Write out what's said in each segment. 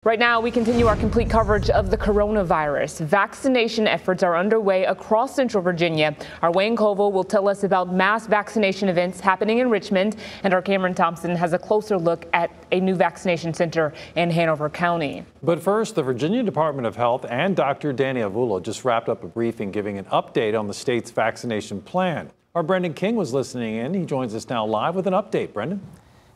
Right now, we continue our complete coverage of the coronavirus. Vaccination efforts are underway across Central Virginia. Our Wayne COVIL will tell us about mass vaccination events happening in Richmond, and our Cameron Thompson has a closer look at a new vaccination center in Hanover County. But first, the Virginia Department of Health and Dr. Danny Avula just wrapped up a briefing giving an update on the state's vaccination plan. Our Brendan King was listening in. He joins us now live with an update. Brendan?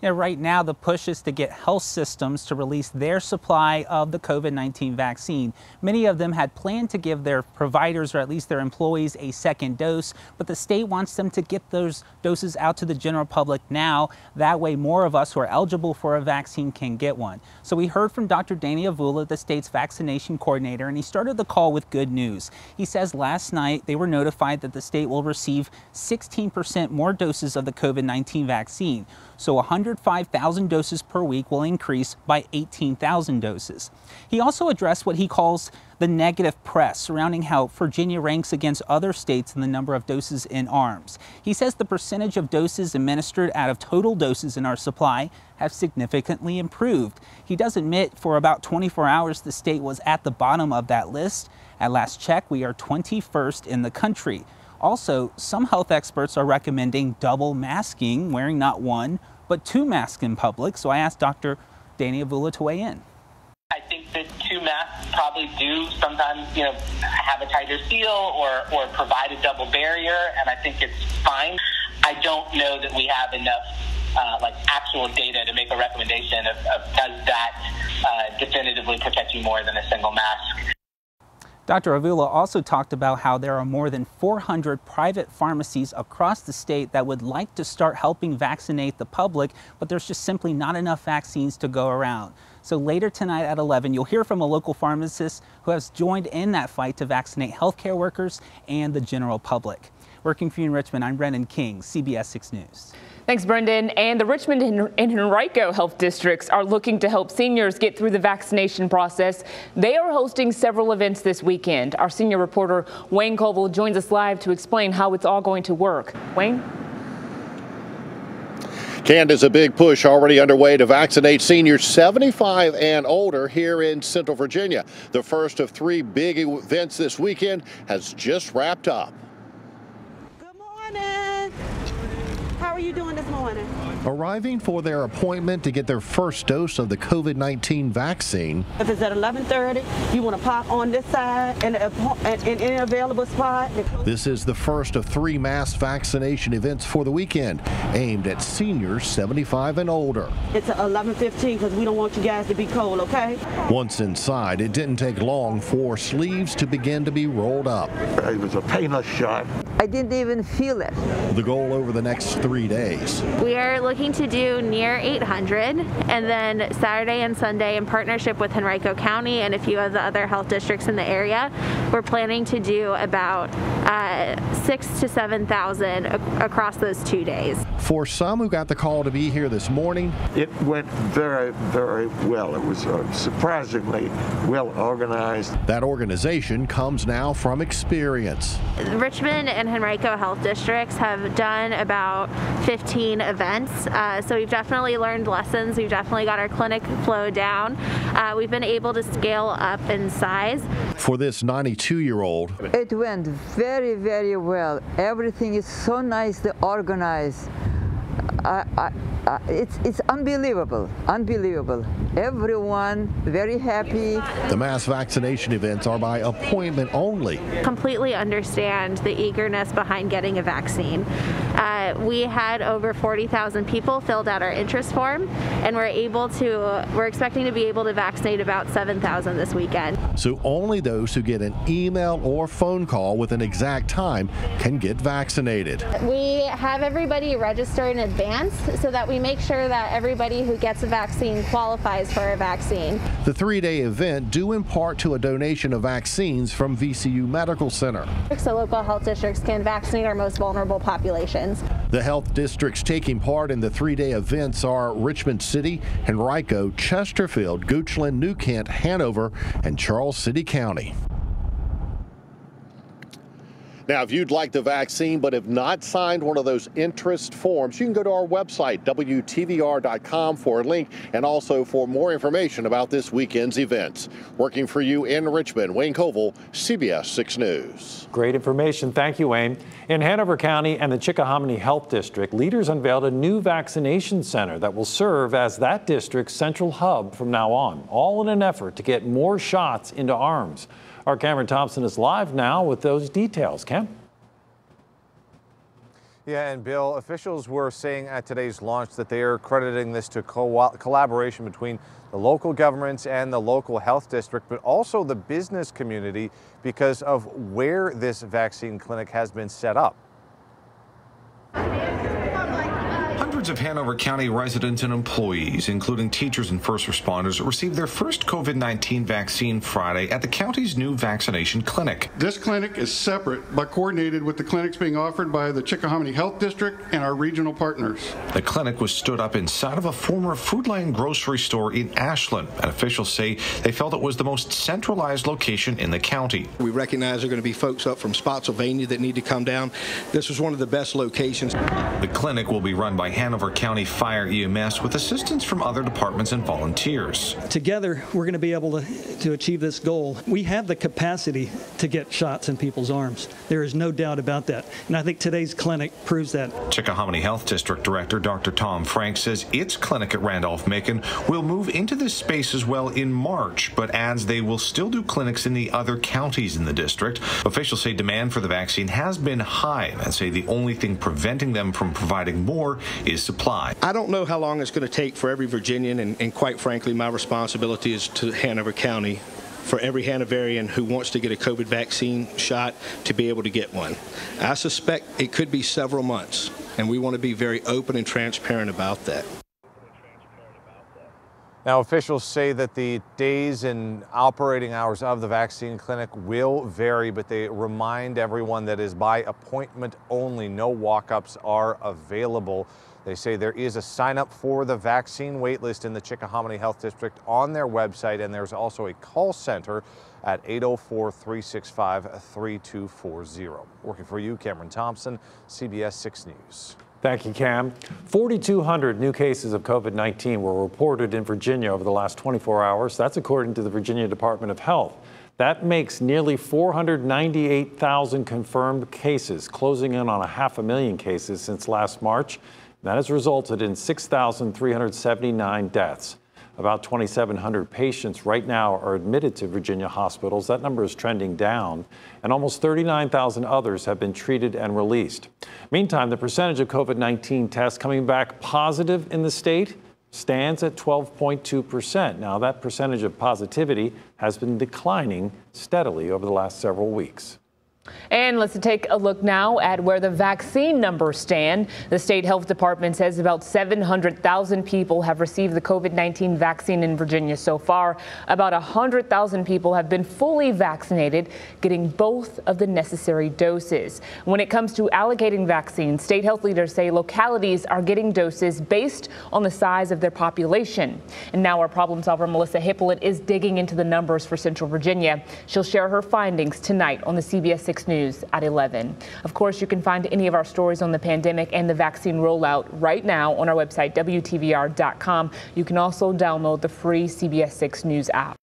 Yeah, right now, the push is to get health systems to release their supply of the COVID-19 vaccine. Many of them had planned to give their providers, or at least their employees, a second dose, but the state wants them to get those doses out to the general public now. That way, more of us who are eligible for a vaccine can get one. So we heard from Dr. Danny Avula, the state's vaccination coordinator, and he started the call with good news. He says last night they were notified that the state will receive 16% more doses of the COVID-19 vaccine. So 105,000 doses per week will increase by 18,000 doses. He also addressed what he calls the negative press surrounding how Virginia ranks against other states in the number of doses in arms. He says the percentage of doses administered out of total doses in our supply have significantly improved. He does admit for about 24 hours the state was at the bottom of that list. At last check, we are 21st in the country. Also, some health experts are recommending double masking, wearing not one, but two masks in public. So I asked Dr. Danny Avula to weigh in. I think that two masks probably do sometimes, have a tighter seal or provide a double barrier, and I think it's fine. I don't know that we have enough actual data to make a recommendation of does that definitively protect you more than a single mask. Dr. Avula also talked about how there are more than 400 private pharmacies across the state that would like to start helping vaccinate the public, but there's just simply not enough vaccines to go around. So later tonight at 11, you'll hear from a local pharmacist who has joined in that fight to vaccinate healthcare workers and the general public. Working for you in Richmond, I'm Brendan King, CBS 6 News. Thanks, Brendan. And the Richmond and Henrico health districts are looking to help seniors get through the vaccination process. They are hosting several events this weekend. Our senior reporter, Wayne COVIL, joins us live to explain how it's all going to work. Wayne? Candace, a big push already underway to vaccinate seniors 75 and older here in Central Virginia. The first of three big events this weekend has just wrapped up. Good morning. How are you doing this morning? Arriving for their appointment to get their first dose of the COVID-19 vaccine. If it's at 11:30, you want to park on this side in any available spot. This is the first of three mass vaccination events for the weekend, aimed at seniors 75 and older. It's at 11:15 because we don't want you guys to be cold, okay? Once inside, it didn't take long for sleeves to begin to be rolled up. It was a painless shot. I didn't even feel it. The goal over the next 3 days. We are looking to do near 800, and then Saturday and Sunday in partnership with Henrico County and a few of the other health districts in the area, we're planning to do about 6,000 to 7,000 across those 2 days. For some who got the call to be here this morning, it went very, very well. It was surprisingly well organized. That organization comes now from experience. Richmond and Henrico health districts have done about 15 events, so we've definitely learned lessons. We've definitely got our clinic flow down. We've been able to scale up in size. For this 92-year-old, it went very, very well. Everything is so nicely organized. It's unbelievable, unbelievable. Everyone very happy. The mass vaccination events are by appointment only. Completely understand the eagerness behind getting a vaccine. We had over 40,000 people filled out our interest form, and we're expecting to be able to vaccinate about 7,000 this weekend. So only those who get an email or phone call with an exact time can get vaccinated. We have everybody register in advance so that we make sure that everybody who gets a vaccine qualifies for a vaccine. The 3-day event due in part to a donation of vaccines from VCU Medical Center. So local health districts can vaccinate our most vulnerable populations. The health districts taking part in the 3-day events are Richmond City, Henrico, Chesterfield, Goochland, New Kent, Hanover, and Charles City County. Now, if you'd like the vaccine but have not signed one of those interest forms, you can go to our website, WTVR.com, for a link and also for more information about this weekend's events. Working for you in Richmond, Wayne COVIL, CBS 6 News. Great information. Thank you, Wayne. In Hanover County and the Chickahominy Health District, leaders unveiled a new vaccination center that will serve as that district's central hub from now on, all in an effort to get more shots into arms. Our Cameron Thompson is live now with those details. Cam? Yeah, and Bill, officials were saying at today's launch that they are crediting this to collaboration between the local governments and the local health district, but also the business community because of where this vaccine clinic has been set up. Hundreds of Hanover County residents and employees, including teachers and first responders, received their first COVID-19 vaccine Friday at the county's new vaccination clinic. This clinic is separate but coordinated with the clinics being offered by the Chickahominy Health District and our regional partners. The clinic was stood up inside of a former Food Lion grocery store in Ashland, and officials say they felt it was the most centralized location in the county. We recognize there are going to be folks up from Spotsylvania that need to come down. This was one of the best locations. The clinic will be run by Hanover County Fire EMS with assistance from other departments and volunteers. Together, we're going to be able to achieve this goal. We have the capacity to get shots in people's arms. There is no doubt about that. And I think today's clinic proves that. Chickahominy Health District Director Dr. Tom Frank says its clinic at Randolph-Macon will move into this space as well in March, but adds they will still do clinics in the other counties in the district. Officials say demand for the vaccine has been high and say the only thing preventing them from providing more is supply. I don't know how long it's going to take for every Virginian, and quite frankly, my responsibility is to Hanover County, for every Hanoverian who wants to get a COVID vaccine shot to be able to get one. I suspect it could be several months, and we want to be very open and transparent about that. Now, officials say that the days and operating hours of the vaccine clinic will vary, but they remind everyone that is by appointment only. No walk-ups are available. They say there is a sign-up for the vaccine waitlist in the Chickahominy Health District on their website, and there's also a call center at 804-365-3240. Working for you, Cameron Thompson, CBS 6 News. Thank you, Cam. 4,200 new cases of COVID-19 were reported in Virginia over the last 24 hours. That's according to the Virginia Department of Health. That makes nearly 498,000 confirmed cases, closing in on 500,000 cases since last March. That has resulted in 6,379 deaths. About 2,700 patients right now are admitted to Virginia hospitals. That number is trending down, and almost 39,000 others have been treated and released. Meantime, the percentage of COVID-19 tests coming back positive in the state stands at 12.2%. Now, that percentage of positivity has been declining steadily over the last several weeks. And let's take a look now at where the vaccine numbers stand. The state health department says about 700,000 people have received the COVID-19 vaccine in Virginia so far. About 100,000 people have been fully vaccinated, getting both of the necessary doses. When it comes to allocating vaccines, state health leaders say localities are getting doses based on the size of their population. And now our problem solver Melissa Hippolyte is digging into the numbers for Central Virginia. She'll share her findings tonight on the CBS 6 News at 11. Of course, you can find any of our stories on the pandemic and the vaccine rollout right now on our website, WTVR.com. You can also download the free CBS 6 News app.